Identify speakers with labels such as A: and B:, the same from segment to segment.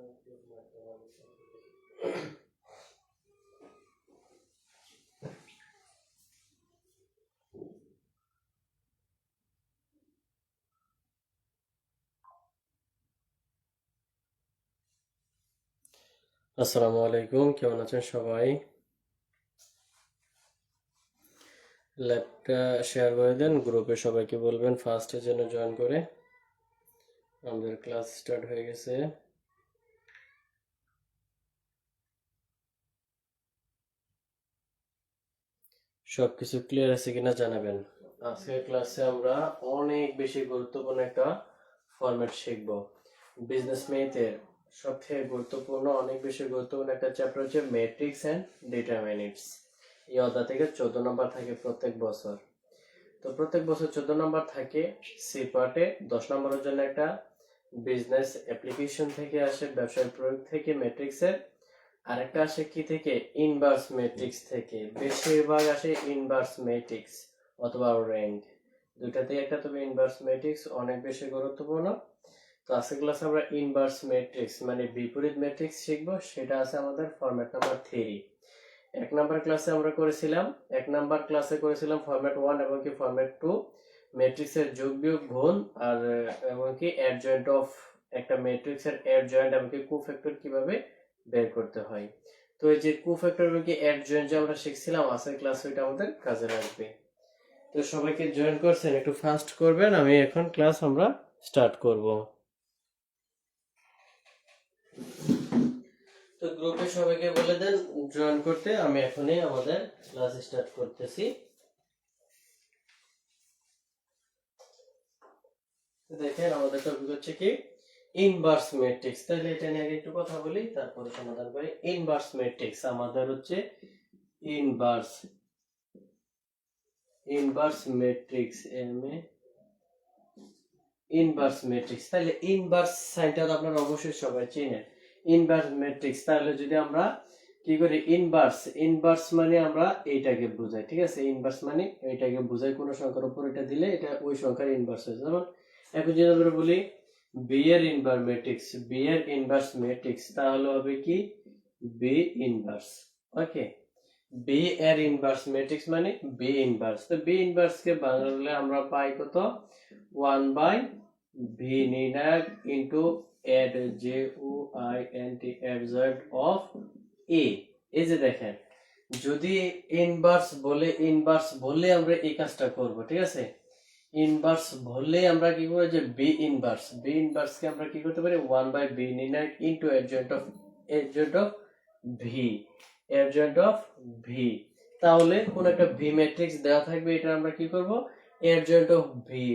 A: আসসালামু আলাইকুম, কেমন আছেন সবাই? ল্যাবটা শেয়ার করে দেন, গ্রুপে সবাইকে বলবেন ফার্স্টে যেন জয়েন করে। আমাদের ক্লাস স্টার্ট হয়ে গেছে। সবকিছু ক্লিয়ার আছে কিনা জানাবেন। আজকের ক্লাসে আমরা অনেক বেশি গুরুত্বপূর্ণ একটা ফরম্যাট শিখব। বিজনেস ম্যাথের সবথেকে গুরুত্বপূর্ণ, অনেক বেশি গুরুত্বপূর্ণ একটা চ্যাপ্টার হচ্ছে ম্যাট্রিক্স অ্যান্ড ডিটারমিনেন্টস। এই অধ্যায় থেকে 14 নম্বর থাকে প্রত্যেক বছর। তো প্রত্যেক বছর 14 নম্বর থাকে। সি পার্টে 10 নম্বরের জন্য একটা বিজনেস অ্যাপ্লিকেশন থেকে আসে, ব্যবসায় প্রয়োগ থেকে ম্যাট্রিক্সের। আরেকটা আসে কি থেকে? ইনভার্স ম্যাট্রিক্স থেকে। বেশিরভাগ আসে ইনভার্স ম্যাট্রিক্স অথবা র্যাঙ্ক, দুইটাতে একটা। তবে ইনভার্স ম্যাট্রিক্স অনেক বেশি গুরুত্বপূর্ণ। তো আজকে ক্লাসে আমরা ইনভার্স ম্যাট্রিক্স মানে বিপরীত ম্যাট্রিক্স শিখবো। সেটা আছে আমাদের ফরম্যাট নাম্বার 3। এক নাম্বার ক্লাসে আমরা করেছিলাম, এক নাম্বার ক্লাসে করেছিলাম ফরম্যাট 1 এবং কি ফরম্যাট 2, ম্যাট্রিক্সের যোগ বিয়োগ গুণ আর এবং কি অ্যাডজয়েন্ট অফ একটা ম্যাট্রিক্সের অ্যাডজয়েন্ট এবং কি কোফ্যাক্টর কিভাবে বের করতে হয়। তো এই যে কোফ্যাক্টর এবং কি অ্যাডজয়েন্ট যে আমরা শিখছিলাম, আজকের ক্লাসে এটা আমাদের কাজে লাগবে। তো সবাইকে জয়েন করছেন, একটু ফাস্ট করবেন। আমি এখন ক্লাস আমরা স্টার্ট করব। তো গ্রুপে সবাইকে বলে দেন জয়েন করতে। আমি এখনই আমাদের ক্লাস স্টার্ট করতেছি। দেখেন আমাদের টপিক হচ্ছে কি? Inverse matrix. তাহলে এটা নিয়ে আগে একটু কথা বলি, তারপরে সমাধান করি। ইনভার্স ম্যাট্রিক্স আমাদের হচ্ছে inverse inverse matrix inverse matrix. তাহলে ইনভার্স সাইনটা তো আপনারা অবশ্যই সবাই চিনেন। ইনভার্স ম্যাট্রিক্স, তাহলে যদি আমরা কি করি? ইনভার্স ইনভার্স মানে আমরা এইটাকে বোঝাই, ঠিক আছে? ইনভার্স মানে এইটাকে বোঝাই, কোন সংখ্যার উপর এটা দিলে এটা ওই সংখ্যার ইনভার্স হয়ে যায়। যেমন এখন যদি আমরা বলি বি এর ইনভার্স ম্যাট্রিক্স, বি এর ইনভার্স ম্যাট্রিক্স, তাহলে হবে কি? B inverse. ওকে, বি এর ইনভার্স ম্যাট্রিক্স মানে বি ইনভার্স। তো বি ইনভার্স কে বাংলা আমরা পাই কত? 1 বাই ভি নির্ণায়ক into A D J O I N T adjoint of A. এই যে দেখেন, যদি ইনভার্স বলে আমরা এই কাজটা করব, ঠিক আছে? ইনভার্স বললে আমরা কি করব? যে বি ইনভার্স কে আমরা কি করতে পারি? 1 বাই বি নির্ণায়ক into adjoint of V adjoint of V. তাহলে কোন একটা ভি ম্যাট্রিক্স দেওয়া থাকবে, এটা আমরা কি করব? Adjoint of V.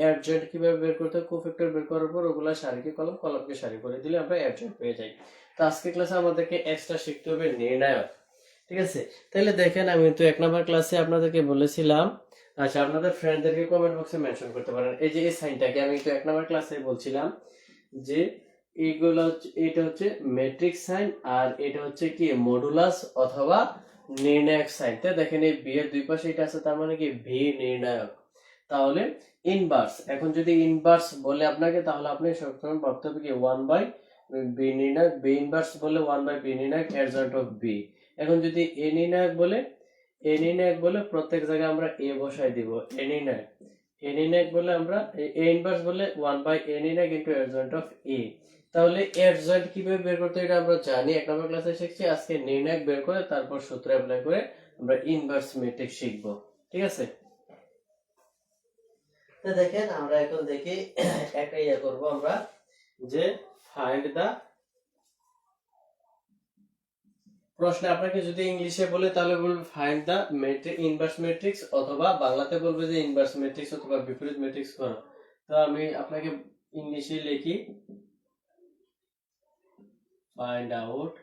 A: অ্যাডজয়েন্ট কিভাবে বের করতে হয়? কোফ্যাক্টর বের করার পর ওগুলা সারিকে কলম, কলমকে সারি করে দিলে আমরা অ্যাডজয়েন্ট পেয়ে যাই। তো আজকে ক্লাসে আমাদেরকে এক্সট্রা শিখতে হবে নির্ণায়ক, ঠিক আছে? তাহলে দেখেন, আমি তো এক নম্বর ক্লাসে আপনাদেরকে বলেছিলাম। আচ্ছা, আপনাদের ফ্রেন্ডদেরকে কমেন্ট বক্সে মেনশন করতে পারেন। এই যে এই সাইনটাকে আমি তো এক নম্বর ক্লাসে বলছিলাম যে এইগুলো হচ্ছে, এটা হচ্ছে ম্যাট্রিক্স সাইন আর এটা হচ্ছে কি? মডুলাস অথবা নির্ণায়ক সাইন। তো দেখেন এই বি এর দুই পাশে এটা আছে, তার মানে কি? ভি নির্ণায়ক। তাহলে ইনভার্স, এখন যদি ইনভার্স বলে আপনাকে, তাহলে আপনি সবসময় ভাবতে হবে কি? 1 বাই বি নির্ণায়ক। বি ইনভার্স বলে 1 বাই বি নির্ণায়ক অ্যাডজয়েন্ট অফ বি। এখন যদি এ নির্ণায়ক বলে, প্রত্যেক জায়গায় আমরা এ বসাই দিব। এ নির্ণায়ক বলে আমরা এ ইনভার্স বলে 1 বাই এ নির্ণায়ক ইনটু অ্যাডজয়েন্ট অফ এ। তাহলে অ্যাডজয়েন্ট কিভাবে বের করতে হয় এটা আমরা জানি, এক নম্বর ক্লাসে শিখছি। আজকে নির্ণায়ক বের করে তারপর সূত্র অ্যাপ্লাই করে আমরা ইনভার্স ম্যাট্রিক্স শিখব, ঠিক আছে? তো দেখেন আমরা এখন দেখি একটা ইয়া করব আমরা, যে ফাইন্ড দা, প্রশ্নে আপনাকে যদি ইংলিশে বলে তাহলে বলবে ফাইন্ড দা ইনভার্স ম্যাট্রিক্স, অথবা বাংলাতে বলবে যে ইনভার্স ম্যাট্রিক্স অথবা বিপরীত ম্যাট্রিক্স করো। তো আমি আপনাকে ইংলিশে লিখি find out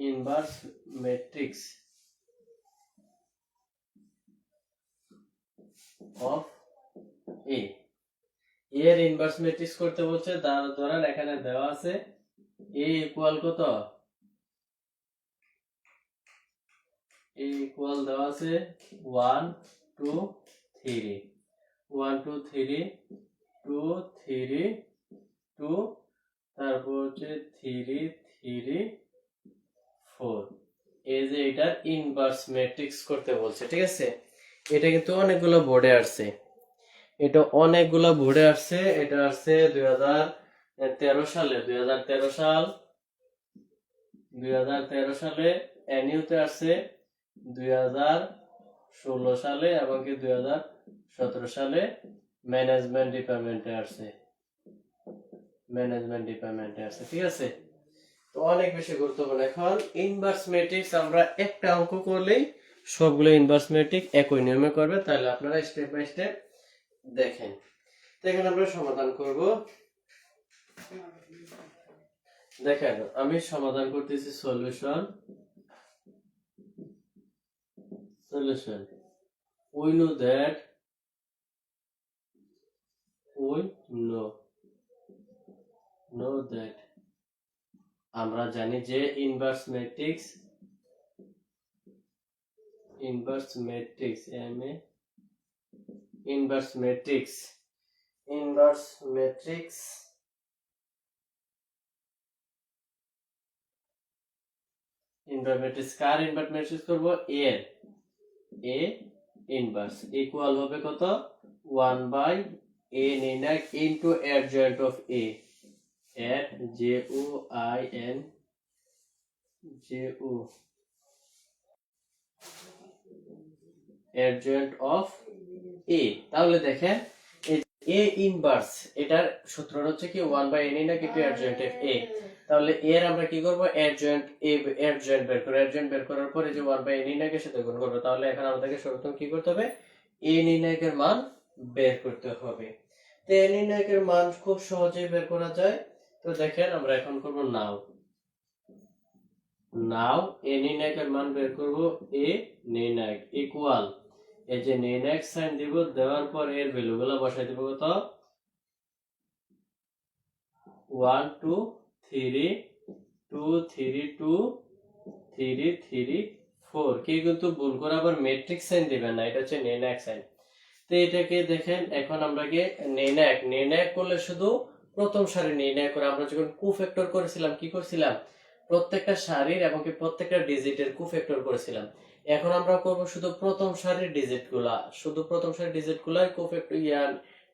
A: inverse matrix of A. এর ইনভার্স ম্যাট্রিক্স করতে বলছে। ধরেন এখানে দেওয়া আছে এ ইকুয়াল কত? এ ইকুয়াল দেওয়া আছে 1 2 3, 1 2 3 2 3 2, তারপর হচ্ছে 3 3 4। এই যে এটার ইনভার্স ম্যাট্রিক্স করতে বলছে, ঠিক আছে। এটা কিন্তু অনেকগুলো বোর্ডে আসছে, এটা অনেকগুলো বোর্ডে আসছে। এটা আসছে 2013 সালে, 2013 সালে এনইউতে আসছে, 2016 সালে এবং কি 2017 সালে ম্যানেজমেন্ট ডিপার্টমেন্টে আসছে, ঠিক আছে। তো অনেক বেশি গুরুত্বপূর্ণ। এখন ইনভার্স ম্যাট্রিক্স আমরা একটা অঙ্ক করলেই সবগুলো ইনভার্স ম্যাট্রিক্স একই নিয়মে করবে, তাহলে আপনারা স্টেপ বাই স্টেপ দেখেন। তো এখানে আমরা সমাধান করব। দেখেন আমি সমাধান করতেছি সলিউশন। we know that আমরা জানি যে ইনভার্স ম্যাট্রিক্স ইনভার্স ম্যাট্রিক্স কার ইনভার্স ম্যাট্রিক্স করব, এর এ ইনভার্স ইকুয়াল হবে কত, 1/a নির্ণয় ইনটু অ্যাডজয়েন্ট অফ এ, এর JOIN অ্যাডজয়েন্ট অফ এ। তাহলে দেখেন এ ইনভার্স, এটার সূত্র হচ্ছে কি 1/a নির্ণয় ইনটু অ্যাডজয়েন্ট অফ এ। তাহলে এর আমরা কি করব, অ্যাডজয়েন্ট বের করব। অ্যাডজয়েন্ট বের করার পরে যে 1/a নির্ণয়কের সাথে গুণ করব। তাহলে এখন আমাদেরকে সর্বপ্রথম কি করতে হবে, এ নির্ণয়কের মান বের করতে হবে। তো এ নির্ণয়কের মান খুব সহজেই বের করা যায়। তো দেখেন আমরা এখন করব নাও এ নির্ণয়কের মান বের করব, এ নির্ণয়ক ইকুয়াল, এই যে নির্ণয়ক সাইন দিব, দেওয়ার পর এর ভ্যালুগুলো বসাই দেব কত, 1 2 3 2 3 2 3 3 4। কি কিন্তু ভুল করে আবার ম্যাট্রিক্স সাইন দিবেন না, এটা হচ্ছে নির্ণায়ক সাইন। তো এটাকে দেখেন এখন আমরা কি নির্ণায়ক করলে শুধু প্রথম সারি নির্ণয় করে, আমরা যখন কোফ্যাক্টর করেছিলাম কি করছিলাম, প্রত্যেকটা সারির এবং কি প্রত্যেকটা ডিজিটের কোফ্যাক্টর করেছিলাম। এখন আমরা করব শুধু প্রথম সারির ডিজিটগুলাই কোফ্যাক্টর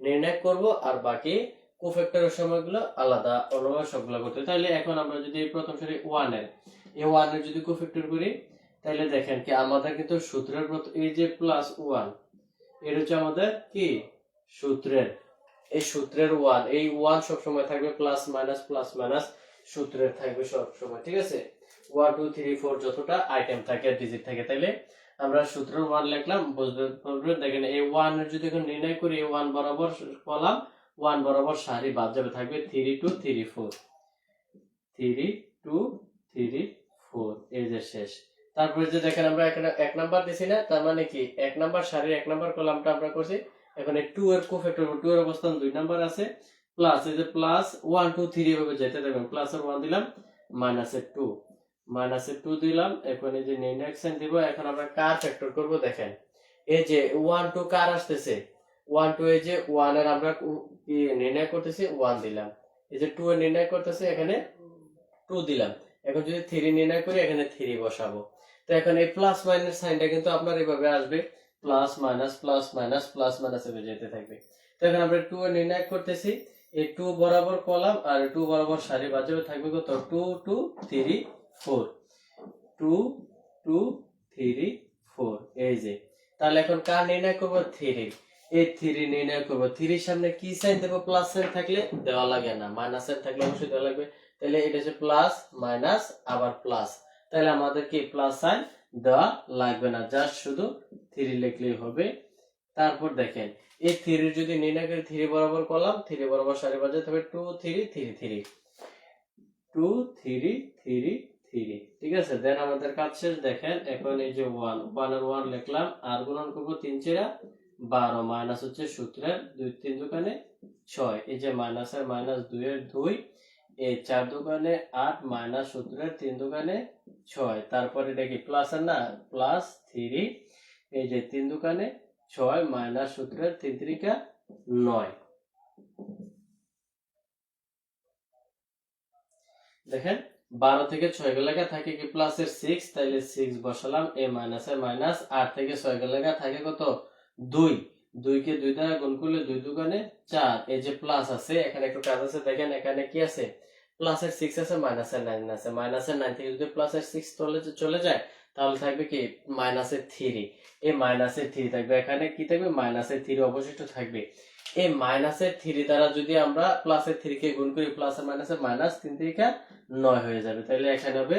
A: নির্ণয় করব, আর বাকি কোফ্যাক্টরের সময়গুলো আলাদা অন্যভাবে সবগুলো করতে। তাহলে এখন আমরা যদি প্রথম সারি 1 এর যদি কোফ্যাক্টর করি, তাহলে দেখেন কি আমাদের কিন্তু সূত্রের এই যে +1, এটা হচ্ছে আমাদের কি সূত্রের, এই সূত্রের 1, এই 1 সব সময় থাকবে প্লাস মাইনাস সূত্রের থাকবে সব সময়, ঠিক আছে। 1 2 3 4 যতটা আইটেম থাকে ডিজিট থাকে, তাইলে আমরা সূত্রের 1 লিখলাম, বুঝতে পারবেন। দেখেন এই 1 এর যদি এখন নির্ণয় করি, 1 বরাবর কলাম, 1 বরাবর সারি বাদ যাবে, থাকবে 3 2 3 4 3 2 3 4, এই যে শেষ। তারপরে যে দেখেন আমরা এখানে 1 নাম্বার দিছি না, তার মানে কি 1 নাম্বার সারির 1 নাম্বার কলামটা আমরা করছি। এখন এই 2 এর কোফ্যাক্টর, 2 এর অবস্থান 2 নাম্বার আছে, প্লাস এই যে প্লাস 1 2 3 এভাবে যেতে থাকবেন, প্লাস এর 1 দিলাম, মাইনাসের 2 দিলাম। এখন এই যে নির্ণায়ক সাইন দিব। এখন আমরা কার ফ্যাক্টর করব, দেখেন এই যে 1 2 কার আসতেছে, 1 2 এই যে 1 এর আমরা কি নির্ণয় করতেছি, 1 দিলাম। এই যে 2 এর নির্ণয় করতেছে, এখানে 2 দিলাম। এখন যদি 3 নির্ণয় করি, এখানে 3 বসাবো। তো এখন এই প্লাস মাইনাস সাইনটা কিন্তু আপনার এইভাবে আসবে, প্লাস মাইনাস এভাবে যেতে থাকবে। তো এখন আমরা 2 এর নির্ণয় করতেছি, এই 2 বরাবর কলাম আর 2 বরাবর সারি বাজবে, থাকবে কত, 2 2 3 4 2 2 3 4, এই যে। তাহলে এখন কার নির্ণয় করব, 3, এই 3 নির্ণয় করব। 3 এর সামনে কি সাইন দেব, প্লাস সাইন থাকলে দেওয়া লাগে না, মাইনাস সাইন থাকলে অবশ্যই দেওয়া লাগবে। তাহলে এটা হচ্ছে প্লাস মাইনাস আবার প্লাস, তাহলে আমাদের কি প্লাস সাইন দেওয়া লাগবে না, জাস্ট শুধু 3 লিখলেই হবে। তারপর দেখেন এই 3 যদি নির্ণয় করি, 3 বরাবর কলাম, 3 বরাবর সারি বাজাতে হবে, 2 3 3 3 2 3 3 3, ঠিক আছে। দেন আমাদের কাজ শেষ। দেখেন এখন এই যে 1 এর 1 লিখলাম, আর গুণন করব 3 4 12, মাইনাস হচ্ছে সূত্রের 2 3 দোকানে 6, এই যে মাইনাস এর মাইনাস 2 এর 2, এই 4 দোকানে 8, মাইনাস সূত্রের 3 দোকানে 6, তারপরে এটা কি প্লাস এর না, প্লাস 3, এই যে 3 দোকানে 6, মাইনাস সূত্রের 3 3 9, দেখেন 12 থেকে 6 গেলে থাকে কি প্লাসের 6, তাইলে 6 বসালাম, এ মাইনাসের মাইনাস, 8 থেকে 6 গেলে থাকে কত 2, 2 কে 2 দ্বারা গুণ করলে 2 দুগুণে 4, এই যে প্লাস আছে এখানে একটু কাজ আছে, দেখেন এখানে কি আছে প্লাসের 6 আছে, মাইনাসের 9 আছে, মাইনাসের 9 থেকে যদি প্লাসের 6 চলে যায় তাহলে থাকবে কি মাইনাসের 3, এই মাইনাসের 3 থাকবে, এখানে কি থাকবে মাইনাসের 3 অবশিষ্ট থাকবে। এই মাইনাসের 3 দ্বারা যদি আমরা প্লাসের 3 কে গুণ করি, প্লাসের মাইনাসের মাইনাস 3 থেকে 9 হয়ে যাবে, তাহলে এখানে হবে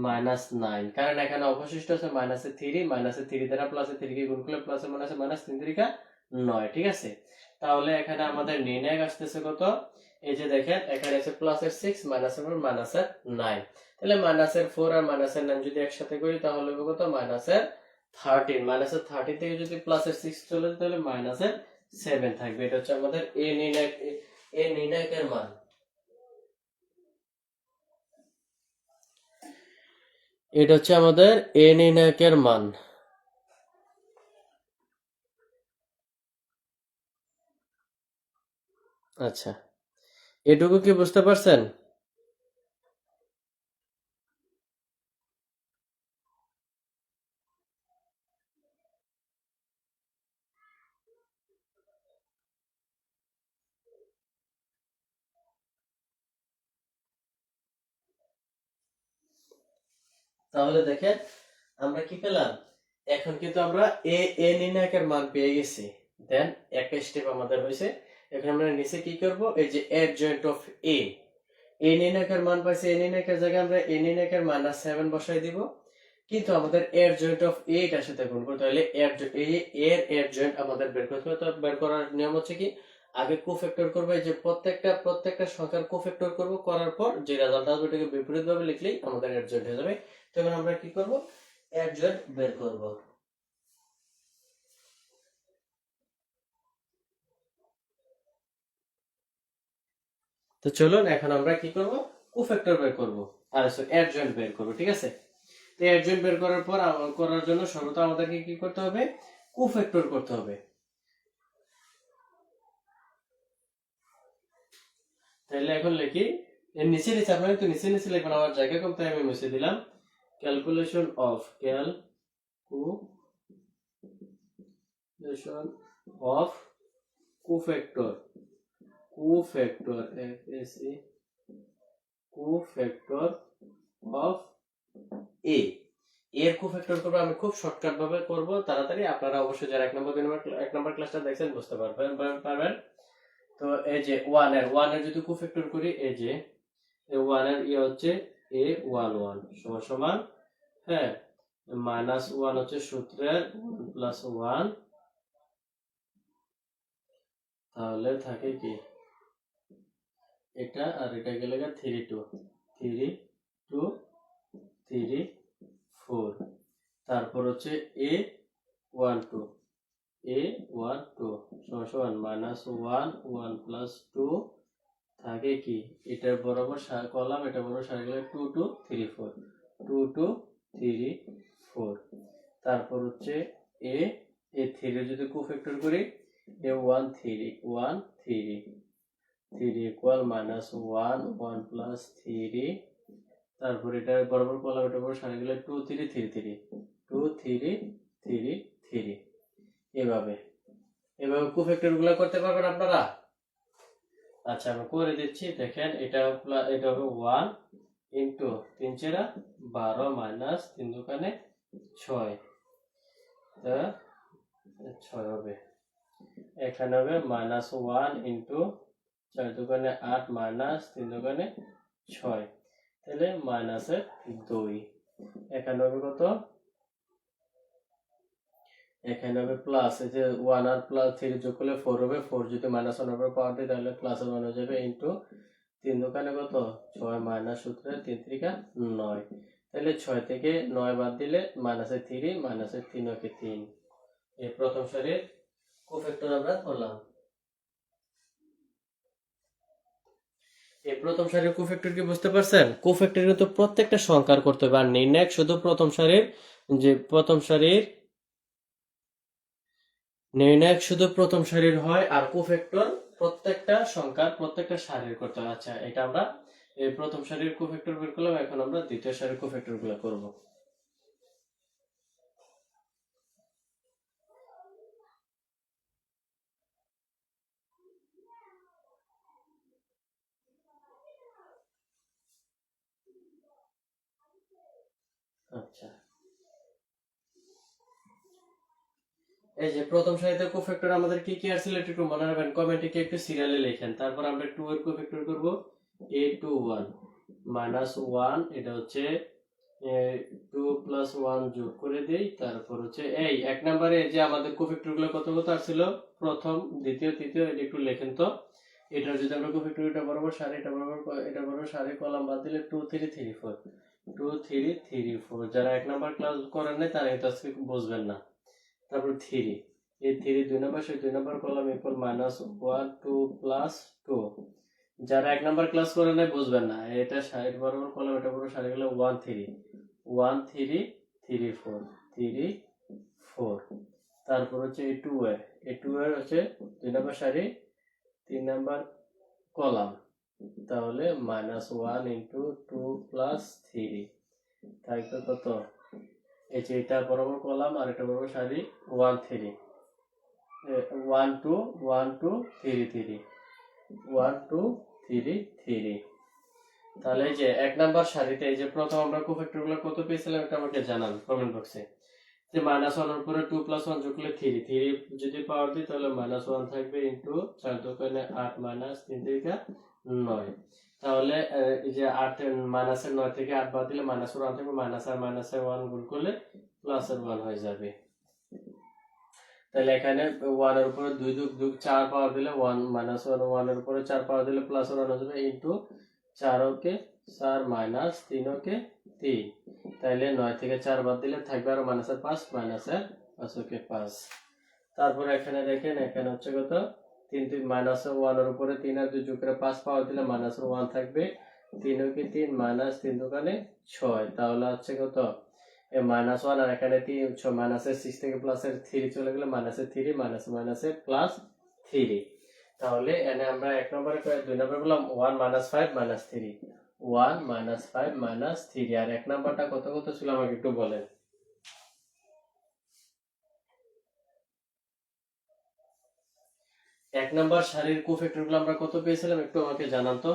A: -9, কারণ এখানে অবশিষ্ট আছে মাইনাসের 3, মাইনাসের 3 দ্বারা প্লাসের 3 কে গুণ করলে প্লাসের মাইনাসের মাইনাস 3 থেকে 9, ঠিক আছে। তাহলে এখানে আমাদের নির্ণয় আসতেছে কত, এই যে দেখেন এখানে আছে প্লাসের 6 মাইনাসের 4 মাইনাসের 9, তাহলে মাইনাসের 4 আর মাইনাসের 9 যদি একসাথে করি তাহলে হবে কত মাইনাসের 13, মাইনাসের 13 থেকে যদি প্লাসের 6 চলে যায় তাহলে মাইনাসের 7 থাকবে। এটা হচ্ছে আমাদের এ নির্ণায়কের মান। এটা হচ্ছে আমাদের এ নির্ণায়কের মান। আচ্ছা, এটুকু কি বুঝতে পারছেন? তাহলে দেখেন আমরা কি পেলাম, এখন কিন্তু আমরা এ নির্ণায়কের মান পেয়ে গেছি। দেন একটা স্টেপ আমাদের হয়েছে, এখন আমরা নিচে কি করব, এই যে অ্যাডজয়েন্ট অফ এ নির্ণায়কের মান পাইছি, এ নির্ণায়কের জায়গায় আমরা এ নির্ণায়কের -7 বসাই দিব, কিন্তু আমাদের অ্যাডজয়েন্ট অফ এটার সাথে গুণ করতে হলে এর অ্যাডজয়েন্ট আমাদের বের করতে হবে। তো বের করার নিয়ম হচ্ছে কি, আগে কোফ্যাক্টর করব, এই যে প্রত্যেকটা সংখ্যার কোফ্যাক্টর করব, করার পর যে রেজাল্ট আসবে এটাকে বিপরীতভাবে লিখলেই আমাদের অ্যাডজয়েন্ট হয়ে যাবে। তো এখন আমরা কি করব, অ্যাডজয়েন্ট বের করব। তো চলুন এখন আমরা কি করব, কোফ্যাক্টর বের করব, আর অ্যাডজয়েন্ট বের করব, ঠিক আছে। তো অ্যাডজয়েন্ট বের করার পর করার জন্য সর্বপ্রথম আমাদেরকে কি করতে হবে, কোফ্যাক্টর করতে হবে। তাহলে এখন লিখি, এর নিচে আপনারা তো নিচে লিখবেন, আমার জায়গা কম তাই আমি মুছে দিলাম। Calculation of cofactor of A এর কোফ্যাক্টর করব আমি খুব শর্টকাট ভাবে করব, তাড়াতাড়ি। আপনারা অবশ্যই যারা 1 নম্বর ক্লাসটা দেখছেন বুঝতে পারবেন। তো এই যে 1 এর যদি কোফ্যাক্টর করি, এই যে 1 এর হচ্ছে a11 সমান, হ্যাঁ, -1 হচ্ছে সূত্রের 1 + 1, তাহলে থাকে কি এটা আর এটা গেলে 3 2 3 2 3 4, তারপর হচ্ছে a12 সমান -1 1 + 2 থাকে কি, এটা বরাবর কলাম, এটা বরাবর সারি গেলে 2 2 3 4 2 2 3 4, তারপর হচ্ছে a 3 যদি কোফ্যাক্টর করি, a1 3 1 3 3 ইকুয়াল -1 1 + 3, তারপর এটা বরাবর কলাম, এটা বরাবর সারি গেলে 2 3 3 3 2 3 3 3, এভাবে কোফ্যাক্টর গুলো করতে পারবেন আপনারা। আচ্ছা আমি করে দিচ্ছি, দেখেন এটা হবে 1 ইন্টু 3 4 12 মাইনাস 3 দুগুণে 6, 6 হবে। এখানে হবে -1 ইন্টু 4 দুগুণে 8 মাইনাস 3 দুগুণে 6, তাহলে -2। এখানে হবে কত, এখানে হবে প্লাস, এই যে 1 আর +3 যোগ করলে 4 হবে, 4 যদি -1 এর উপর পাওয়ার দিই তাহলে +1 হয়ে যাবে, ইনটু 3 দোকানে কত 6 মাইনাস সূত্রে 3 3 9, তাহলে 6 থেকে 9 বাদ দিলে -3 -3 ওকে 3। এই প্রথম সারির কোফ্যাক্টর আমরা করলাম। এই প্রথম সারির কোফ্যাক্টর কি বুঝতে পারছেন? কোফ্যাক্টর তো প্রত্যেকটা সংখ্যার করতে হবে, আর নির্ণায়ক শুধু প্রথম সারির, যে প্রথম সারির নির্ণায়ক শুধু প্রথম সারির হয়, আর কোফ্যাক্টর প্রত্যেকটা সংখ্যার প্রত্যেকটা সারির করতে হবে। আচ্ছা, এটা আমরা এই প্রথম সারির কোফ্যাক্টর বের করলাম, এখন আমরা দ্বিতীয় সারির কোফ্যাক্টর গুলো করবো। আচ্ছা, এই যে প্রথম সারিতে কোফ্যাক্টর আমাদের কি কি আসছিল একটু মনে রাখবেন, কমেন্টে কি একটু সিরিয়ালে লেখেন। তারপর আমরা 2 এর কোফ্যাক্টর করব a21 -1, এটা হচ্ছে 2 + 1 যোগ করে দেই। তারপর হচ্ছে এই এক নম্বরে যে আমাদের কোফ্যাক্টর গুলো কত কত আসছিল, প্রথম, দ্বিতীয়, তৃতীয়, এটা একটু লেখেন তো। এটা যদি আমরা কোফ্যাক্টর, এটা বরাবর সারি, এটা বরাবর সারি, কলাম বাদ দিলে 2 3 3 4 2 3 3 4। যারা এক নাম্বার ক্লাস করেন নাই তারা এটা আজকে বুঝবেন না। তারপর 3, এই 3 2 নাম্বার, সেই 2 নাম্বার কলাম ইকুয়াল -1 2 + 2। যারা এক নাম্বার ক্লাস করে নাই বুঝবেন না, এটা সাইড বরাবর কলাম, এটা বরাবর সারি গেলে 1 3 1 3 3 4 3 4। তারপর হচ্ছে এই 2 এর, এই 2 এর হচ্ছে 2 নাম্বার সারি, 3 নাম্বার কলাম, তাহলে -1 * 2 + 3 থাকবে কত, এই যে এটা বরাবর কলাম আর এটা বরাবর সারি, 1 3 1 2 1 2 3 3 1 2 3 3। তাহলে এই যে এক নাম্বার সারিতে এই যে প্রথম আমরা কোফ্যাক্টর গুলো কত পেয়েছিলাম এটা আমাকে জানান কমেন্ট বক্সে। যে -1 এর উপরে 2 + 1 যোগ করলে 3 3 যদি পাওয়ার দিই তাহলে -1 থাকবে ইনটু 4 দোকানে 8 -3 থেকে 9। তাহলে এই যে 8 মাইনাসের 9 থেকে 8 বাদ দিলে -1 থাকবে, মাইনাস আর মাইনাসে 1 গুণ করলে প্লাসের 1 হয়ে যাবে। তাহলে এখানে 1 এর উপরে 2 যোগ 2 4 পাওয়ার দিলে 1 -1, 1 এর উপরে 4 পাওয়ার দিলে প্লাসের 1 হয়ে যাবে ইনটু 4 ওকে 4 -3 ওকে 3। তাহলে 9 থেকে 4 বাদ দিলে থাকবে আর মাইনাসের 5 5 ওকে 5। তারপর এখানে দেখেন, এখানে হচ্ছে কত 3 3 -1 এর উপরে 3 আর 2 যোগ করে 5 পাওয়ার দিলে -1 থাকবে, 3 ওকে 3 -3 দোকানে 6। তাহলে হচ্ছে কত -1 আর এখানে 3 মাইনাসের 6 থেকে প্লাসের 3 চলে গেলে মাইনাসের 3 মাইনাসের প্লাস 3। তাহলে এখানে আমরা এক নম্বরে 2 নম্বরে বললাম 1 -5 -3 1 -5 -3। আর এক নাম্বারটা কত কত ছিল আমাকে একটু বলেন। এক নাম্বার সারির কোফ্যাক্টর গুলো আমরা কত পেয়েছিলাম একটু আমাকে জানান তো।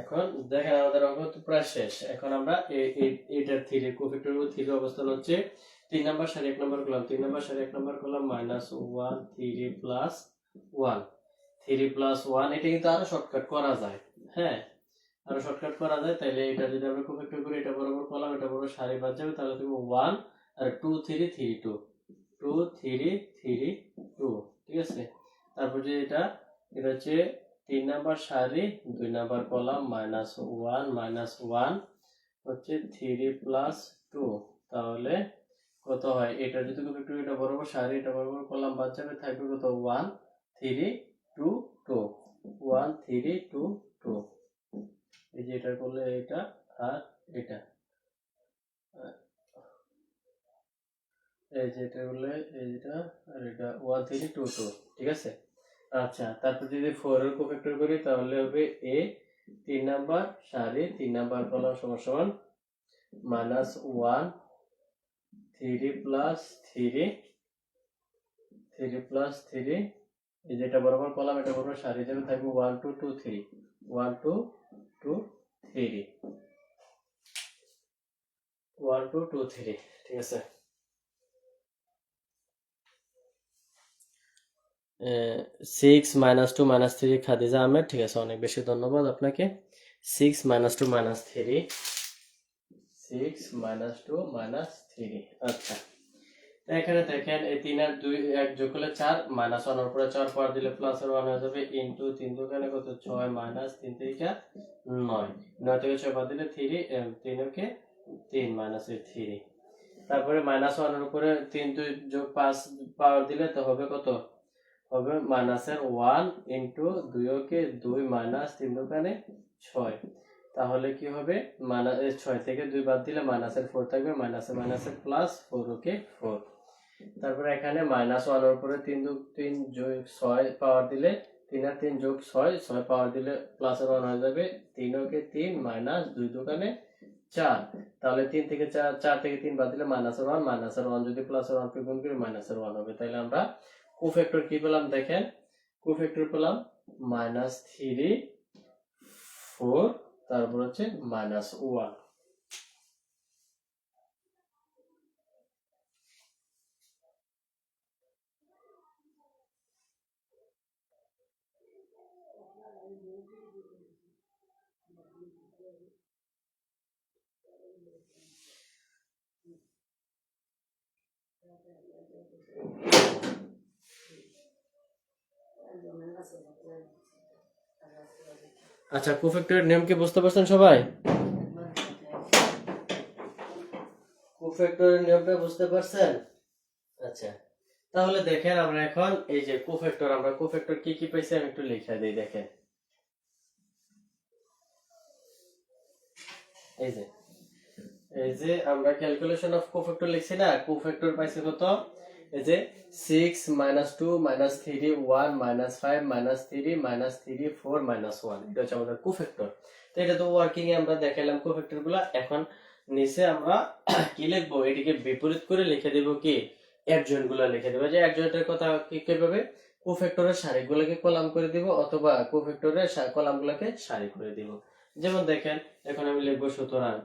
A: এখন দেখেন আমাদের অঙ্ক তো প্রায় শেষ। এখন আমরা এটার 3 কোফ্যাক্টর গুলো 3 অবস্থান হচ্ছে 3 নাম্বার সারি 1 নাম্বার কলাম, 3 নাম্বার সারি 1 নাম্বার কলাম -1 3 + 1 3 + 1। এটা কিন্তু আরো শর্টকাট করা যায়, হ্যাঁ আরো শর্টকাট করা যায়। তাহলে এটা যদি আমরা কোফ্যাক্টর করি, এটা বরাবর কলাম, এটা বরাবর সারি বাদ যাবে, তাহলে থাকবে 1 আর 2 3 3 2 2 3 3 2। ঠিক আছে, তারপর যে এটা হচ্ছে 3 নাম্বার সারি 2 নাম্বার কলাম -1 -1 হচ্ছে 3 + 2। তাহলে কত হয়, এটা যদি কোফ্যাক্টর, এটা বরাবর সারি, এটা বরাবর কলাম বাদ যাবে, থাকবে কত 1 3 2 2 1 3 2 2। এই যে এটা করলে এটা আর এটা, এই যে এটা করলে এইটা আর এটা 1 3 2 2। ঠিক আছে, আচ্ছা তারপর যদি 4 এর কোফ্যাক্টর করি তাহলে হবে a 3 নাম্বার সারি 3 নাম্বার কলাম সমান -1 3 + 3 3 + 3। এই যেটা বরাবর কলাম, এটা বরাবর সারি যাবে, থাকবে 1 2 2 3 1 2 2 3 1 2 2 3। ঠিক আছে, 6 -2 -3 খাদিজা আহমেদ। ঠিক আছে, অনেক বেশি ধন্যবাদ আপনাকে। 6 -2 -3 6 -2 -3। আচ্ছা, এখানে দেখেন এই 3 আর 2 এক যোগ করলে 4 -1 এর উপরে 4 পাওয়ার দিলে প্লাসের 1 হয়ে যাবে ইনটু 3 দোকানে কত 6 -3 থেকে 9 9 থেকে 6 বাদ দিলে 3 3 ওকে 3 -3। তারপরে -1 এর উপরে 3 2 যোগ 5 পাওয়ার দিলে তো হবে কত, হবে -1 ইনটু 2 ওকে 2 -3 দোকানে 6। তাহলে কি হবে 6 থেকে 2 বাদ দিলে -4 থাকবে, মাইনাসে প্লাস 4 ওকে 4। তারপরে এখানে -1 এর উপরে 3 যোগ 3 যোগ 6 পাওয়ার দিলে 3 আর 3 যোগ 6 6 পাওয়ার দিলে +1 হয়ে যাবে। 3 কে 3 -2 দোকানে 4, তাহলে 3 থেকে 4 থেকে 3 বাদ দিলে -1 যদি +1 কে গুণ করি -1 হবে। তাহলে আমরা কোফ্যাক্টর কি পেলাম দেখেন, কোফ্যাক্টর পেলাম -3 4 তারপর হচ্ছে -1। আচ্ছা, কোফ্যাক্টরের নিয়ম কি বুঝতে পারছেন সবাই? কোফ্যাক্টরের নিয়মটা বুঝতে পারছেন? আচ্ছা, তাহলে দেখেন আমরা এখন এই যে কোফ্যাক্টর কি কি পাইছি আমি একটু লিখে দিই। দেখেন এই যে আমরা ক্যালকুলেশন অফ কোফ্যাক্টর লিখছি না, কোফ্যাক্টর পাইছি কত? এই যে 6 -2 -3 1 -5 -3 -3 4 -1, এটা হচ্ছে আমাদের কোফ্যাক্টর। তো এটা তো ওয়ার্কিং এ আমরা দেখাইলাম কোফ্যাক্টর গুলা। এখন নিচে আমরা কি লিখবো, এটিকে বিপরীত করে লিখে দেব কি অ্যাডজয়েন্ট গুলা লিখে দেব। যে অ্যাডজয়েন্টের কথা কিভাবে, কোফ্যাক্টরের সারিগুলোকে কলাম করে দিব অথবা কোফ্যাক্টরের কলামগুলোকে সারি করে দিব। যেমন দেখেন এখন আমি লিখবো সুতরাং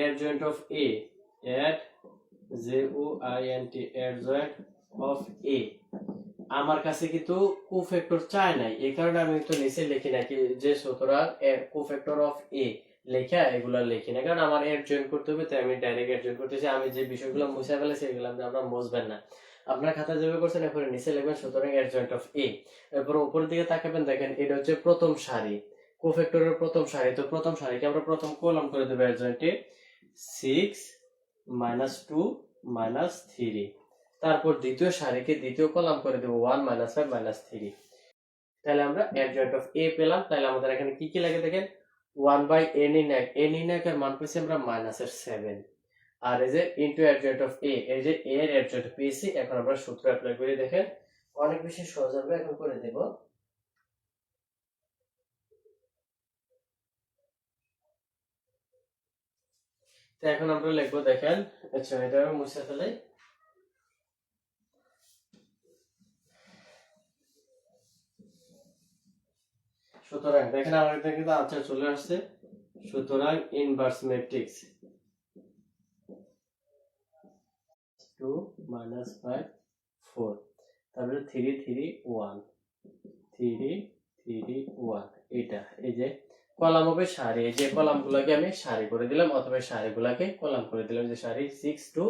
A: adjoint of A, adjoint of A। আমার কাছে কিন্তু কোফ্যাক্টর চায় নাই, এই কারণে আমি তো নিচে লিখি না কি যে সুতরাং কোফ্যাক্টর অফ A লেখা এগুলা লিখি না, কারণ আমার adjoint করতে হবে, তাই আমি ডাইরেক্ট adjoint করতেছি। আমি যে বিষয়গুলো মুছে ফেলেছি এগুলো আমরা মুছবেন না, আপনার খাতা যেভাবে করছেন এরপরে নিচে লিখবেন সুতরাং adjoint of A। এরপর উপরের দিকে তাকাবেন, দেখেন এটা হচ্ছে প্রথম সারি, কোফ্যাক্টরের প্রথম সারি। তো প্রথম সারিকে আমরা প্রথম কলাম করে দেব অ্যাডজয়েন্টে 6 -2 -3। তারপর দ্বিতীয় সারিকে দ্বিতীয় কলাম করে দেব 1 -5 -3। তাহলে আমরা অ্যাডজয়েন্ট অফ A পেলাম। তাহলে আমাদের এখানে কি কি লাগে দেখেন, 1/a নির্ণায়কের মান পেয়েছি আমরা -7, আর এই যে ইনটু অ্যাডজয়েন্ট অফ A, এই যে A এর অ্যাডজয়েন্ট পেয়েছি। এখন আমরা সূত্র অ্যাপ্লাই করি, দেখেন অনেক বেশি সহজ হবে, এখন করে দেব। তো এখন আমরা লিখবো, দেখেন আচ্ছা এটা মুছে ফেলাই। সুতরাং দেখেন আমার এটা কিন্তু আনসার চলে আসছে। সুতরাং ইনভার্স ম্যাট্রিক্স 2 -5 4, তারপরে 3 3 1 3 3 1, এটা এই যে কলাম হবে সারি, এই যে কলামগুলোকে আমি সারি করে দিলাম অথবা সারিগুলোকে কলাম করে দিলাম। যে সারি 6 2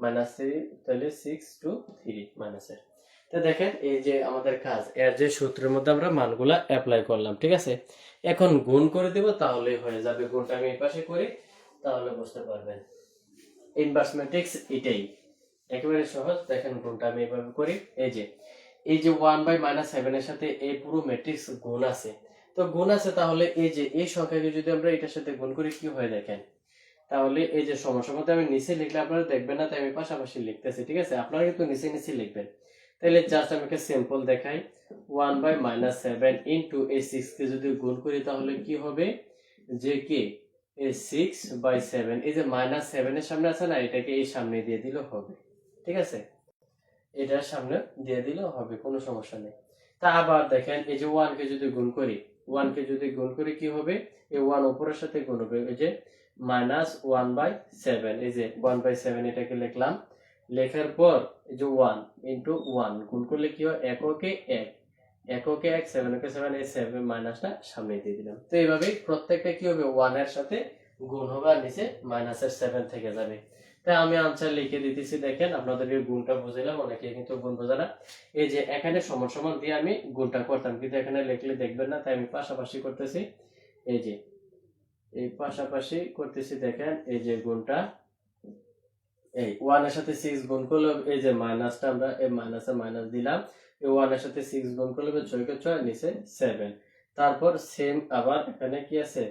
A: -3, তাহলে 6 2 3 -এর। তো দেখেন এই যে আমাদের কাজ, এর যে সূত্রের মধ্যে আমরা মানগুলা অ্যাপ্লাই করলাম, ঠিক আছে। এখন গুণ করে দেব, তাহলে হয়ে যাবে। গুণটা আমি এই পাশে করি, তাহলে বুঝতে পারবেন। ইনভার্স ম্যাট্রিক্স এটাই একেবারে সহজ। দেখেন গুণটা আমি এইভাবে করি, এই যে 1/-7 এর সাথে এই পুরো ম্যাট্রিক্স গুণ আছে। তো গুণ আছে, তাহলে এই যে এই সংখ্যাকে যদি আমরা এটার সাথে গুণ করি কি হয় দেখেন। তাহলে এই যে সমস্যার মধ্যে আমি নিচে লিখলে আপনারা দেখবেন না, তাই আমি পাশাপাশি লিখতেছি, ঠিক আছে। আপনারা কিন্তু নিচে নিচে লিখবেন। তাহলে জাস্ট আমি একটা সিম্পল দেখাই, 1/-7 ইনটু এই 6 কে যদি গুণ করি তাহলে কি হবে, যে কি এই 6/7, এই যে -7 এর সামনে আছে না, এটাকে এই সামনে দিয়ে দিলেও হবে, ঠিক আছে। এটার সামনে দিয়ে দিলেও হবে, কোনো সমস্যা নেই। তা আবার দেখেন এই যে 1 কে যদি গুণ করি, 1 কে যদি গুণ করি কি হবে, এই 1 উপরের সাথে গুণ হবে, এই যে -1/7, এই যে 1/7 এটাকে লিখলাম। লেখার পর এই যে 1 ইনটু 1 গুণ করলে কি হয়, এককে 1 এককে 1 7 কে 7, এই 7 মাইনাসটা সামনে দিয়ে দিলাম। তো এইভাবে প্রত্যেকটা কি হবে 1 এর সাথে গুণ হবে আর নিচে -7 থেকে যাবে। তাই আমি আনসার লিখে দিতেছি, দেখেন আপনাদেরকে গুণটা বুঝাইলাম, অনেকে কিন্তু গুণ বোঝে না। এই যে এখানে সমান সমান দিয়ে আমি গুণটা করতাম, কিন্তু এখানে লিখলে দেখবেন না, তাই আমি পাশাপাশি করতেছি। এই যে এই পাশাপাশি করতেছি, দেখেন এই যে গুণটা, এই 1 এর সাথে 6 গুণ করলে এই যে মাইনাসটা আমরা এই মাইনাসে মাইনাস দিলাম, এই 1 এর সাথে 6 গুণ করলে 6 কে 6 নিচে 7। তারপর সেম আবার এখানে কি আছে,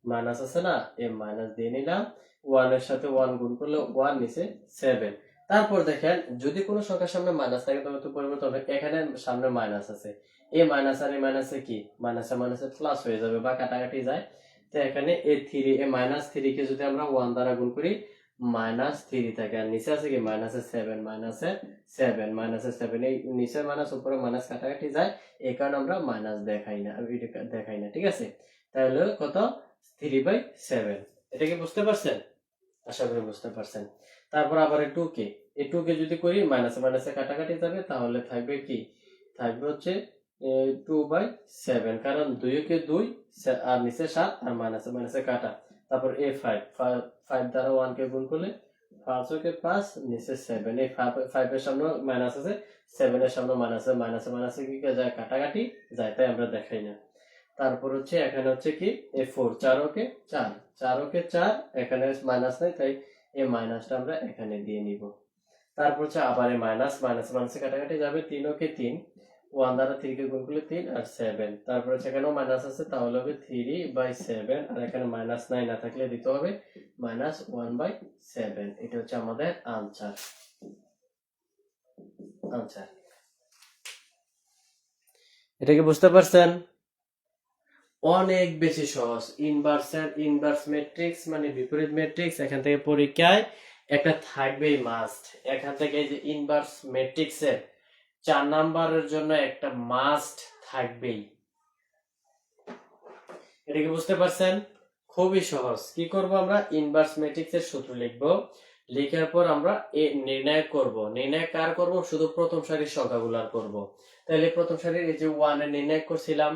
A: মাইনাস আছে না, এই মাইনাস দিয়ে নিলাম। 1 এর সাথে 1 গুণ করলে 1 নিচে 7। তারপর দেখেন যদি কোনো সংখ্যার সামনে মাইনাস থাকে তবে তো পরিবর্তন হবে, এখানে সামনে মাইনাস আছে, এই মাইনাস আর এই মাইনাসে কি মাইনাসে মাইনাসে প্লাস হয়ে যাবে বা কাটাকাটি যায়। তো এখানে এই থ্রি, এই মাইনাস থ্রি কে যদি আমরা ওয়ান দ্বারা গুণ করি মাইনাস থ্রি থাকে, আর নিচে আছে কি মাইনাসে সেভেন, মাইনাসে সেভেন, এই নিচে মাইনাস উপরে মাইনাস কাটাকাটি যায়, এই কারণে আমরা মাইনাস দেখাই না, ঠিক আছে। তাহলে কত 3/7, এটা কি বুঝতে পারছেন? আশা করি বুঝতে পারছেন। তারপর আবার এই 2 কে, এই 2 কে যদি করি মাইনাসে মাইনাসে কাটাকাটি যাবে, তাহলে থাকবে কি, থাকবে হচ্ছে 2/7, কারণ 2 কে 2 আর নিচে 7 আর মাইনাসে মাইনাসে কাটা। তারপর এই 5 দ্বারা 1 কে গুণ করলে 5 নিচে 7, এই 5 এর সামনে মাইনাস আছে, 7 এর সামনে মাইনাস আছে, মাইনাসে মাইনাসে কি যায় কাটাকাটি যায়, তাই আমরা দেখাই না। তারপর হচ্ছে এখানে হচ্ছে কি এই 4, 4 এখানে মাইনাস নাই, তাই এই মাইনাসটা আমরা এখানে দিয়ে নিব। তারপর হচ্ছে আবার এই মাইনাসে কাটাকাটি যাবে, 3 1 দ্বারা 3 কে গুণ করলে 3 আর 7, তারপর হচ্ছে এখানেও মাইনাস আছে, তাহলে হবে 3/7, আর এখানে মাইনাস নাই, না থাকলে দিতে হবে -1/7। এটা হচ্ছে আমাদের আনসার। এটা কি বুঝতে পারছেন? অনেক বেশি সহজ। ইনভার্স ম্যাট্রিক্স মানে বিপরীত ম্যাট্রিক্স, এখান থেকে পরীক্ষায় একটা থাকবেই মাস্ট। এখান থেকে এই যে ইনভার্স ম্যাট্রিক্সের 4 নাম্বারের জন্য একটা মাস্ট থাকবেই। এটা কি বুঝতে পারছেন? খুবই সহজ। কি করব আমরা, ইনভার্স ম্যাট্রিক্সের সূত্র লিখব, লেখার পর আমরা নির্ণয় করব। নির্ণয় কার করব? শুধু প্রথম সারির সংখ্যাগুলোর করব। তাহলে প্রথম সারির এই যে 1 এর নির্ণয় করছিলাম,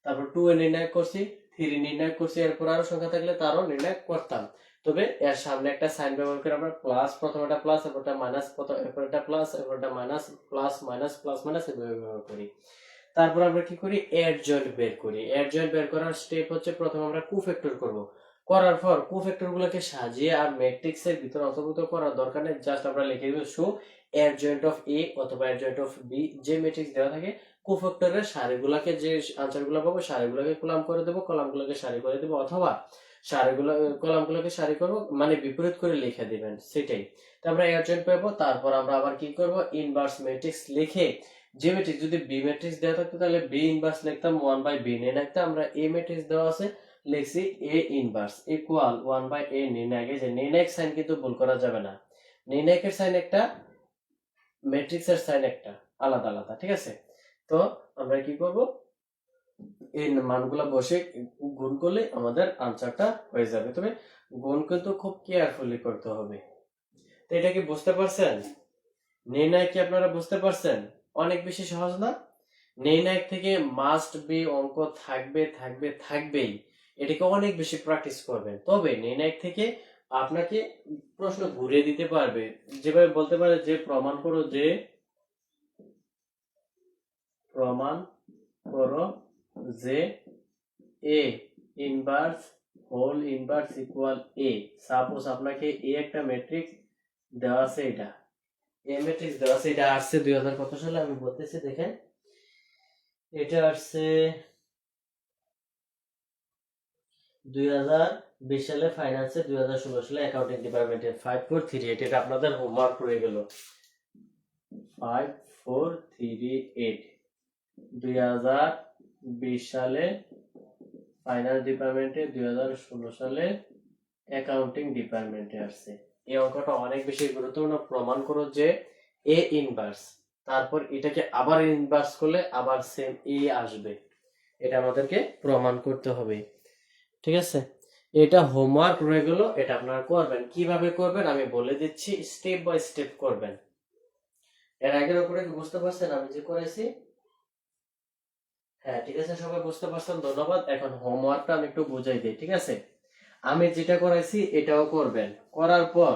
A: তারপর 2 এর নির্ণয় করছি, 3 নির্ণয় করছি, এরপর আরো সংখ্যা থাকলে তারও নির্ণয় করতাম। তবে এর সামনে একটা সাইন ব্যবহার করে আমরা প্লাস, প্রথম একটা প্লাস, এরপর একটা মাইনাস, এরপর একটা প্লাস, এরপর একটা মাইনাস, প্লাস মাইনাস এভাবে ব্যবহার করি। তারপর আমরা কি করি, অ্যাডজয়েন্ট বের করি। অ্যাডজয়েন্ট বের করার স্টেপ হচ্ছে প্রথমে আমরা কোফ্যাক্টর করব। করার পর কোফ্যাক্টর গুলোকে সাজিয়ে আর ম্যাট্রিক্স এর ভিতরে অন্তর্ভুক্ত করার দরকার নেই, জাস্ট আমরা লিখে দেব শো অ্যাডজয়েন্ট অফ এ অথবা অ্যাডজয়েন্ট অফ বি, যে ম্যাট্রিক্স দেওয়া থাকে কোফ্যাক্টরের সারিগুলোকে, যে আনসারগুলো পাবো সারিগুলোকে কলাম করে দেব, কলামগুলোকে সারি করে দেব, অথবা সারিগুলো কলামগুলোকে সারি করব, মানে বিপরীত করে লিখে দিবেন, সেটাই। তো আমরা অ্যাডজয়েন্ট পাবো। তারপর আমরা আবার কি করব, ইনভার্স ম্যাট্রিক্স লিখে, যে ম্যাট্রিক্স যদি বি ম্যাট্রিক্স দেওয়া থাকতো তাহলে বি ইনভার্স লিখতাম 1/b, নিয়ে লিখতাম আমরা এ ম্যাট্রিক্স দেওয়া আছে, লিখছি এ ইনভার্স ইকুয়াল 1/a। নির্ণায়ক, এই যে নির্ণায়ক সাইন কিন্তু ভুল করা যাবে না, নির্ণায়কের সাইন একটা, ম্যাট্রিক্সের সাইন একটা, আলাদা আলাদা, ঠিক আছে। তো আমরা কি করব, এই মানগুলো বসে গুণ করলে আমাদের আনসারটা হয়ে যাবে। তবে গুণ কিন্তু খুব কেয়ারফুলি করতে হবে। তো এটা কি বুঝতে পারছেন? নির্ণয় কি আপনারা বুঝতে পারছেন? অনেক বেশি সহজ না? নির্ণায়ক থেকে মাস্ট বি অঙ্ক থাকবেই। এটাকে অনেক বেশি প্র্যাকটিস করবেন। তবে নির্ণায়ক থেকে আপনাকে প্রশ্ন ঘুরিয়ে দিতে পারবে, যেভাবে বলতে পারে যে প্রমাণ করো যে A inverse whole inverse equal A. Suppose আপনাকে এ একটা ম্যাট্রিক্স দেওয়া আছে, এটা এ ম্যাট্রিক্স দেওয়া আছে, এটা আসছে 2000 কত সালে আমি বলতেছি, দেখেন এটা আসছে 2020 সালে ফাইন্যান্সে, 2016 সালে অ্যাকাউন্টিং ডিপার্টমেন্টে 5438। এটা আপনাদের হোমওয়ার্ক রয়ে গেল। 5438 2020 সালে ফাইন্যান্স ডিপার্টমেন্টে, 2016 সালে অ্যাকাউন্টিং ডিপার্টমেন্টে আসছে। এই অঙ্কটা অনেক বেশি গুরুত্বপূর্ণ। প্রমাণ করো যে এ ইনভার্স, তারপর এটাকে আবার ইনভার্স করলে আবার সেম এ আসবে, এটা আমাদেরকে প্রমাণ করতে হবে, ঠিক আছে। এটা হোমওয়ার্ক রয়ে গেল, এটা আপনারা করবেন। কিভাবে করবেন আমি বলে দিচ্ছি, স্টেপ বাই স্টেপ করবেন। এর আগের উপরে বুঝতে পারছেন আমি যে করেছি? হ্যাঁ, ঠিক আছে, সবাই বুঝতে পারছেন, ধন্যবাদ। এখন হোমওয়ার্কটা আমি একটু বুঝাই দিই, ঠিক আছে। আমি যেটা করাইছি এটাও করবেন, করার পর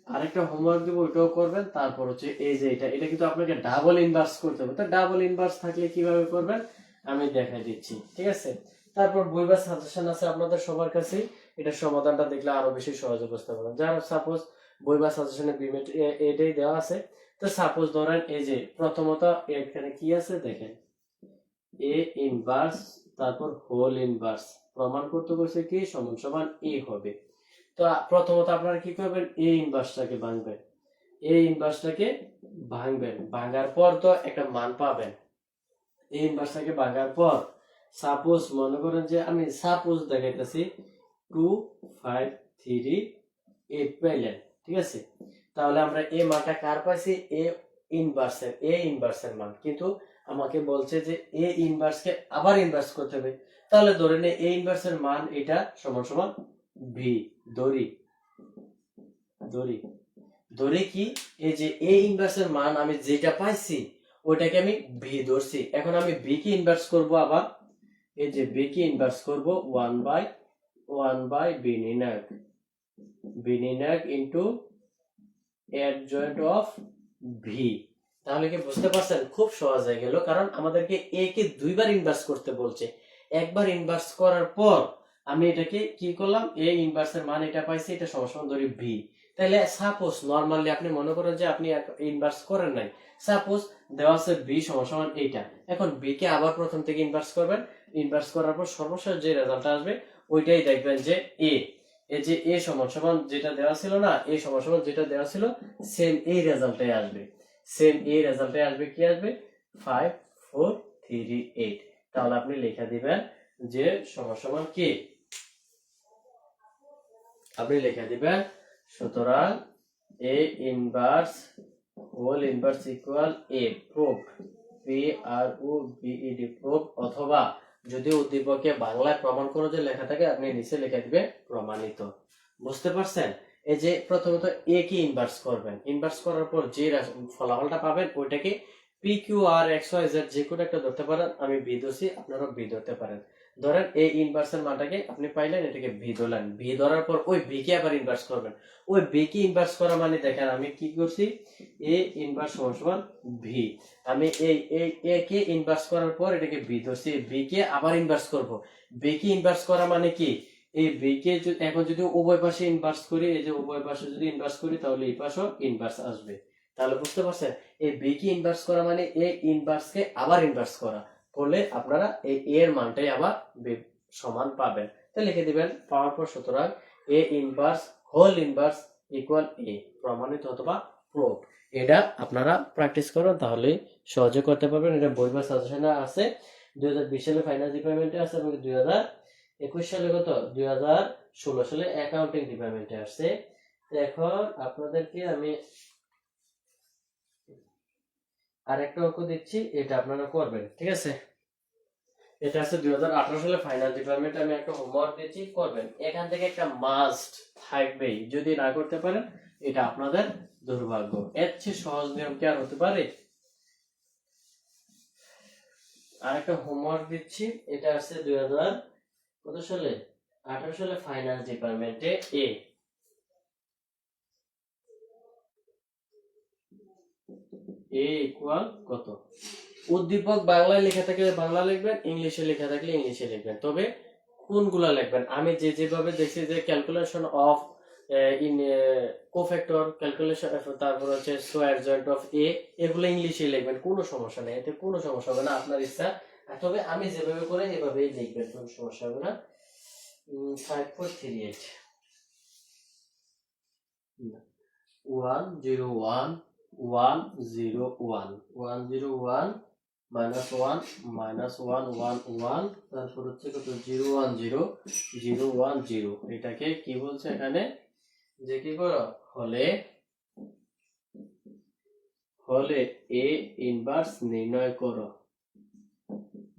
A: আরেকটা হোমওয়ার্ক দিব, ওইটাও করবেন। তারপর হচ্ছে এই যে এটা কিন্তু আপনাকে ডাবল ইনভার্স করতে হবে। তো ডাবল ইনভার্স থাকলে কিভাবে করবেন আমি দেখাই দিচ্ছি, ঠিক আছে। তারপর বই বা সাজেশন আছে আপনাদের সবার কাছে, এটা সমাধানটা দেখলে আরো বেশি সহজে বুঝতে পারবেন। যারা সাপোজ বই বা সাজেশনে এটাই দেওয়া আছে, তো সাপোজ ধরেন এই যে প্রথমত এখানে কি আছে দেখেন, এ ইনভার্স তারপর হোল ইনভার্স প্রমাণ করতে বলছে কি সমান সমান এ হবে। তো প্রথমত আপনারা কি করবেন, এ ইনভার্সটাকে ভাঙবেন। এই ইনভার্সটাকে ভাঙবেন, ভাঙার পর তো একটা মান পাবেন। এই ইনভার্সটাকে ভাঙার পর সাপোজ মনে করেন যে আমি সাপোজ দেখাইতেছি 253 পাইলেন, ঠিক আছে। তাহলে আমরা এই মানটা কার পাইছি, এ ইনভার্সের মান, কিন্তু আমাকে বলছে যে এ ইনভার্সকে আবার ইনভার্স করতে হবে। তাহলে ধরে নে এ ইনভার্সের মান এটা সমান সমান ভি। ধরি ধরে কি, এই যে এ ইনভার্সের মান আমি যেটা পাইছি ওটাকে আমি ভি ধরছি। এখন আমি ভি কে ইনভার্স করব, আবার এই যে ভি কে ইনভার্স করব 1/1 বি নির্ণায়ক ইনটু অ্যাডজয়েন্ট অফ ভি। তাহলে কি বুঝতে পারছেন, খুব সহজ হয়ে গেল, কারণ আমাদেরকে এ কে দুইবার ইনভার্স করতে বলছে। একবার ইনভার্স করার পর আমি এটাকে কি করলাম, এ ইনভার্সের মান এটা পাইছি, এটা সমান ধরি ভি। তাহলে সাপোজ নরমালি আপনি মনে করেন যে আপনি ইনভার্স করেন নাই, সাপোজ দেওয়া আছে বি সমান এইটা। এখন বি কে আবার প্রথম থেকে ইনভার্স করবেন, ইনভার্স করার পর সর্বশেষ যে রেজাল্ট আসবে ওইটাই দেখবেন যে এ। এই যে এ সমান যেটা দেওয়া ছিল না, এ সমান যেটা দেওয়া ছিল সেম এই রেজাল্টটাই আসবে। কি আসবে 5438। তাহলে আপনি লেখা দিবেন যে সমান কি, আপনি লেখা দিবেন সুতরাং A inverse whole inverse equal A proofed, P R O B E D proof, অথবা যদি উদ্দীপকে বাংলায় প্রমাণ করে যে লেখা থাকে আপনি নিচে লিখে দিবেন প্রমাণিত। বুঝতে পারছেন। এই যে প্রথমত এ কে ইনভার্স করবেন, ইনভার্স করার পর যে ফলাফলটা পাবেন ওইটাকে P Q R x Y Z যে কোনো একটা ধরতে পারেন, আমি বি ধরছি, আপনারা বি ধরতে পারেন। ধরেন এই ইনভার্সের মানটাকে আপনি পাইলেন, এটাকে ভি ধরলেন, ভি ধরার পর ওই ভি কে আবার ইনভার্স করবেন। ওই ভি কে ইনভার্স করা মানে দেখেন আমি কি করছি, এ ইনভার্স সমান ভি। আমি এই এ কে ইনভার্স করার পর এটাকে ভি ধরছি, ভি কে আবার ইনভার্স করব। ভি কে ইনভার্স করা মানে কি, এই ভি কে এখন যদি উভয় পাশে ইনভার্স করি, এই যে উভয় পাশে যদি ইনভার্স করি তাহলে এই পাশেও ইনভার্স আসবে। তাহলে বুঝতে পারছেন, এই ভি কে ইনভার্স করা মানে এ ইনভার্স কে আবার ইনভার্স করা, করলে আপনারা এই এর মানটাই আবার সমান পাবেন। তাহলে লিখে দিবেন পাওয়ার পর সুতরাং A inverse whole inverse equal এ, প্রমাণিত অথবা প্রুফ। এটা আপনারা প্র্যাকটিস করুন, তাহলে সহজে করতে পারবেন। এটা বই বা সাজেশনে আছে, 2020 সালে ফাইন্যান্স ডিপার্টমেন্টে আছে, এবং 2021 সালে কত 2016 সালে অ্যাকাউন্টিং ডিপার্টমেন্টে আসছে। এখন আপনাদেরকে আমি আরেকটা অঙ্ক দিচ্ছি, এটা আপনারা করবেন, ঠিক আছে। এটা আছে 2018 সালে ফাইনাল ডিপার্টমেন্ট, আমি একটা হোমওয়ার্ক দিচ্ছি, করবেন। এখান থেকে একটা মাস্ট থাকবেই, যদি না করতে পারেন এটা আপনাদের দুর্ভাগ্য। এর চেয়ে সহজ নিয়ম কি আর হতে পারে। আরেকটা হোমওয়ার্ক দিচ্ছি, এটা আছে 2000 কত সালে 18 সালে ফাইনান্স ডিপার্টমেন্টে এ ইকুয়াল কত। উদ্দীপক বাংলায় লেখা থাকলে বাংলা লিখবেন, ইংলিশে লেখা থাকলে ইংলিশে লিখবেন, তবে কোনগুলা লিখবেন আমি যেভাবে দেখছি যে calculation of in cofactor calculation, তারপর হচ্ছে স্কয়ার জয়েন্ট অফ এ, এগুলো ইংলিশে লিখবেন, কোনো সমস্যা নেই, এতে কোনো সমস্যা হবে না, আপনার ইচ্ছা। তবে আমি যেভাবে করে এভাবেই লিখবেন, কোনো সমস্যা হবে না। 5438 101 101 101 -1 -1 তারপর হচ্ছে কত 010 এটাকে কি বলছে এখানে, যে কি করো হলে এ ইনভার্স নির্ণয় করো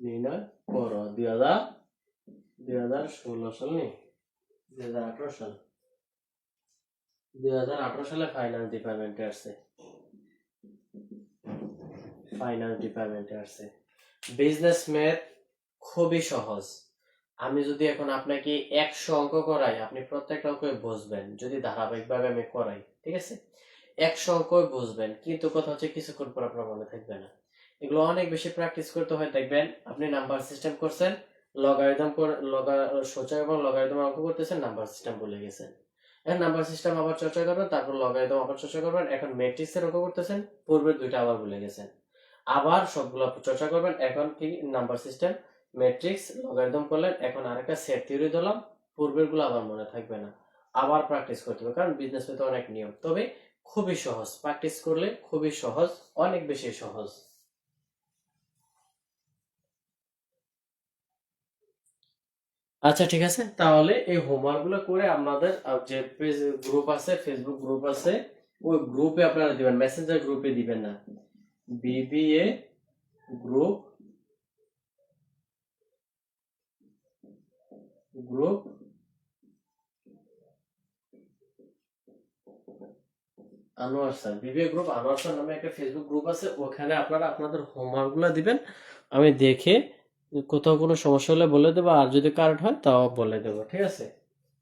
A: 2016 সাল নেই 2018 সাল 2018 সালে ফাইনান্স ডিপার্টমেন্টে আসছে। বিজনেস ম্যাথ খুবই সহজ। আমি যদি এখন আপনাকে 100 অঙ্ক করাই, আপনি প্রত্যেকটা অঙ্ক বুঝবেন যদি ধারাবাহিকভাবে আমি করাই, ঠিক আছে। 100 অঙ্ক বুঝবেন, কিন্তু কথা হচ্ছে কিছুক্ষণ পর আপনার মনে থাকবে না। এগুলো অনেক বেশি প্র্যাকটিস করতে হয়। দেখবেন আপনি নাম্বার সিস্টেম করছেন, লগারিদম সোজা এবং লগারিদম অঙ্ক করতেছেন, নাম্বার সিস্টেম ভুলে গেছেন। এখন নাম্বার সিস্টেম আবার চর্চা করবেন, তারপর লগারিদম আবার চর্চা করবেন। এখন ম্যাট্রিক্সের অঙ্ক করতেছেন, পূর্বের দুইটা আবার ভুলে গেছেন, আবার সবগুলো চর্চা করবেন। এখন কি নাম্বার সিস্টেম ম্যাট্রিক্স লগারিদম করলেন, এখন আরেকটা সেট থিওরি দিলাম, পূর্বের গুলো আবার মনে থাকবে না, আবার প্র্যাকটিস করতে হবে, কারণ বিজনেস ম্যাথে অনেক নিয়ম। তবে খুবই সহজ, প্র্যাকটিস করলে খুবই সহজ, অনেক বেশি সহজ। আচ্ছা ঠিক আছে, তাহলে এই হোমওয়ার্ক গুলো করে আপনাদের যে পেজ গ্রুপ আছে, ফেসবুক গ্রুপ আছে, ওই গ্রুপে আপনারা দিবেন, মেসেঞ্জার গ্রুপে দিবেন না, BBA group group Anwar sir, BBA group Anwar sir নামে একটা ফেসবুক গ্রুপ আছে, ওখানে আপনারা আপনাদের হোমওয়ার্ক গুলো দিবেন, আমি দেখে কোথাও কোনো সমস্যা হলে বলে দেবো, আর যদি কারেক্ট হয় তাও বলে দেবো, ঠিক আছে?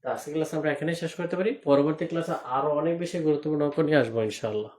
A: তো আজকের ক্লাস আমরা এখানেই শেষ করতে পারি, পরবর্তী ক্লাসে আরো অনেক বেশি গুরুত্বপূর্ণ অঙ্ক নিয়ে আসবো ইনশাআল্লাহ।